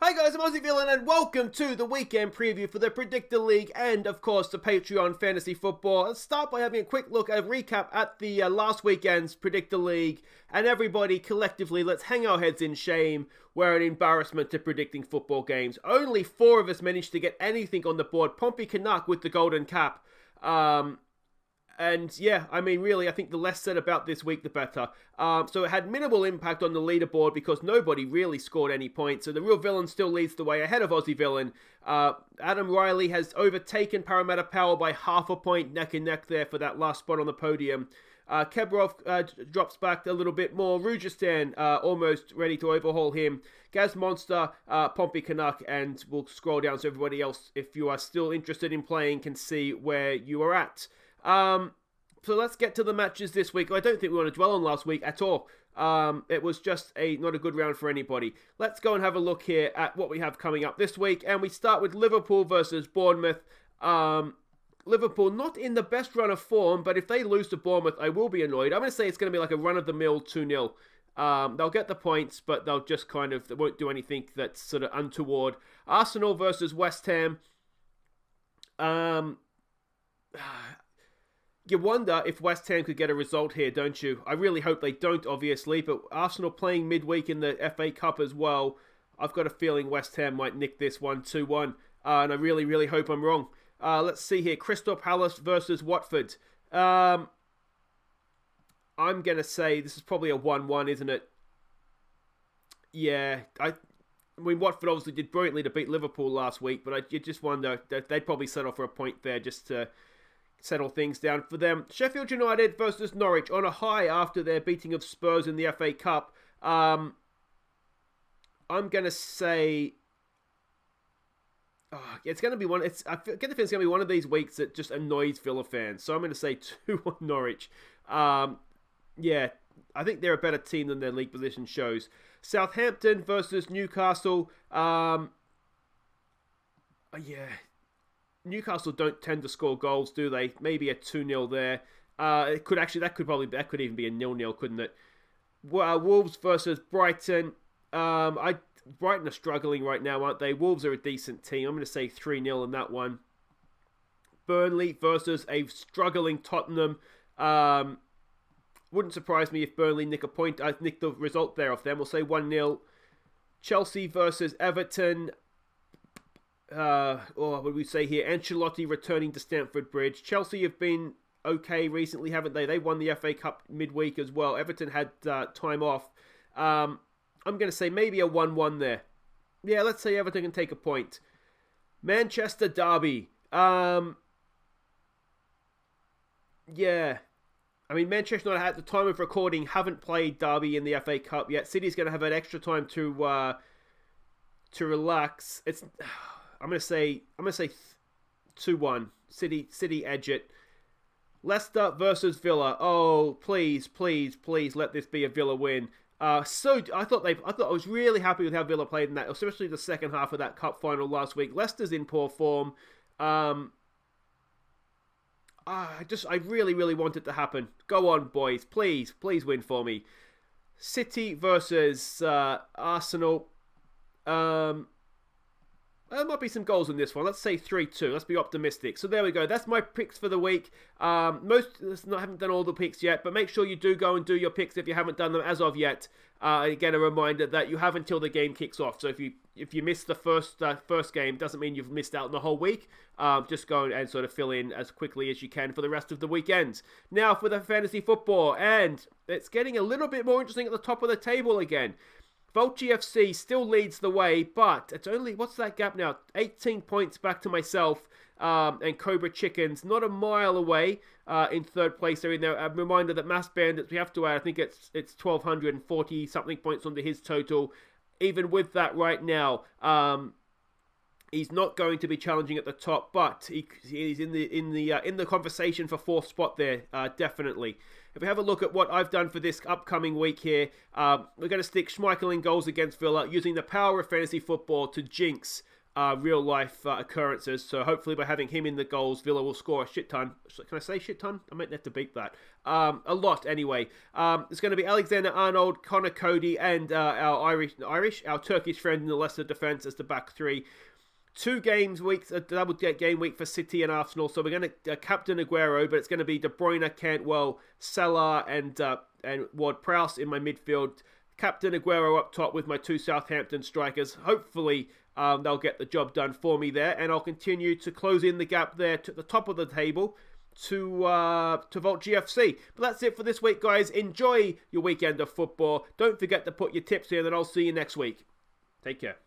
Hi guys, I'm Aussie Villain and welcome to the weekend preview for the Predictor League and of course the Patreon Fantasy Football. Let's start by having a quick look, a recap at the last weekend's Predictor League, and everybody collectively, let's hang our heads in shame. We're an embarrassment to predicting football games. Only 4 of us managed to get anything on the board. Pompey Canuck with the golden cap. And yeah, I mean, really, I think the less said about this week, the better. So it had minimal impact on the leaderboard because nobody really scored any points. So the real villain still leads the way ahead of Aussie Villain. Adam Riley has overtaken Parramatta Power by half a point, neck and neck there for that last spot on the podium. Kebrov drops back a little bit more. Rujistan almost ready to overhaul him. Gaz Monster, Pompey Canuck, and we'll scroll down so everybody else, if you are still interested in playing, can see where you are at. So let's get to the matches this week. I don't think we want to dwell on last week at all. It was just not a good round for anybody. Let's go and have a look here at what we have coming up this week. And we start with Liverpool versus Bournemouth. Liverpool not in the best run of form, but if they lose to Bournemouth, I will be annoyed. I'm going to say it's going to be like a run-of-the-mill 2-0. They'll get the points, but they'll just they won't do anything that's sort of untoward. Arsenal versus West Ham. You wonder if West Ham could get a result here, don't you? I really hope they don't, obviously, but Arsenal playing midweek in the FA Cup as well. I've got a feeling West Ham might nick this one 2-1, and I really, really hope I'm wrong. Let's see here. Crystal Palace versus Watford. I'm going to say this is probably a 1-1, isn't it? Yeah, I mean, Watford obviously did brilliantly to beat Liverpool last week, but you just wonder that they'd probably settle for a point there just to settle things down for them. Sheffield United versus Norwich on a high after their beating of Spurs in the FA Cup. I'm going to say it's going to be one. I get the feeling it's going to be one of these weeks that just annoys Villa fans. So I'm going to say 2-1 Norwich. Yeah, I think they're a better team than their league position shows. Southampton versus Newcastle. Yeah, Newcastle don't tend to score goals, do they? Maybe a 2-0 there. That could even be a 0-0, couldn't it? Wolves versus Brighton. Brighton are struggling right now, aren't they? Wolves are a decent team. I'm going to say 3-0 in that one. Burnley versus a struggling Tottenham. Wouldn't surprise me if Burnley nick the result there off them. We'll say 1-0. Chelsea versus Everton. What would we say here? Ancelotti returning to Stamford Bridge. Chelsea have been okay recently, haven't they? They won the FA Cup midweek as well. Everton had time off. I'm going to say maybe a 1-1 there. Yeah, let's say Everton can take a point. Manchester Derby. Yeah. I mean, Manchester United at the time of recording haven't played Derby in the FA Cup yet. City's going to have an extra time to relax. I'm going to say 2-1. City edge it. Leicester versus Villa. Oh, please let this be a Villa win. I was really happy with how Villa played in that, especially the second half of that cup final last week. Leicester's in poor form. I really want it to happen. Go on, boys. Please win for me. City versus Arsenal. There might be some goals in this one. Let's say 3-2. Let's be optimistic. So there we go. That's my picks for the week. Haven't done all the picks yet, but make sure you do go and do your picks if you haven't done them as of yet. Again, a reminder that you have until the game kicks off. So if you miss the first game, doesn't mean you've missed out on the whole week. Just go and sort of fill in as quickly as you can for the rest of the weekends. Now for the fantasy football, and it's getting a little bit more interesting at the top of the table again. Vulture FC still leads the way, but it's only, what's that gap now? 18 points back to myself and Cobra Chickens, not a mile away in third place. They're in there. A reminder that Mass Bandits, we have to add, I think it's 1,240 something points onto his total. Even with that right now, he's not going to be challenging at the top, but he's in the conversation for fourth spot there, definitely. If we have a look at what I've done for this upcoming week here, we're going to stick Schmeichel in goals against Villa, using the power of fantasy football to jinx real life occurrences. So hopefully by having him in the goals, Villa will score a shit ton. Can I say shit ton? I might have to beat that. A lot anyway. It's going to be Alexander-Arnold, Connor Cody, and our Turkish friend in the Leicester defence as the back three. 2 games weeks, a double game week for City and Arsenal. So we're going to captain Aguero, but it's going to be De Bruyne, Cantwell, Salah, and Ward-Prowse in my midfield. Captain Aguero up top with my 2 Southampton strikers. Hopefully they'll get the job done for me there, and I'll continue to close in the gap there to the top of the table to Vault GFC. But that's it for this week, guys. Enjoy your weekend of football. Don't forget to put your tips in, and I'll see you next week. Take care.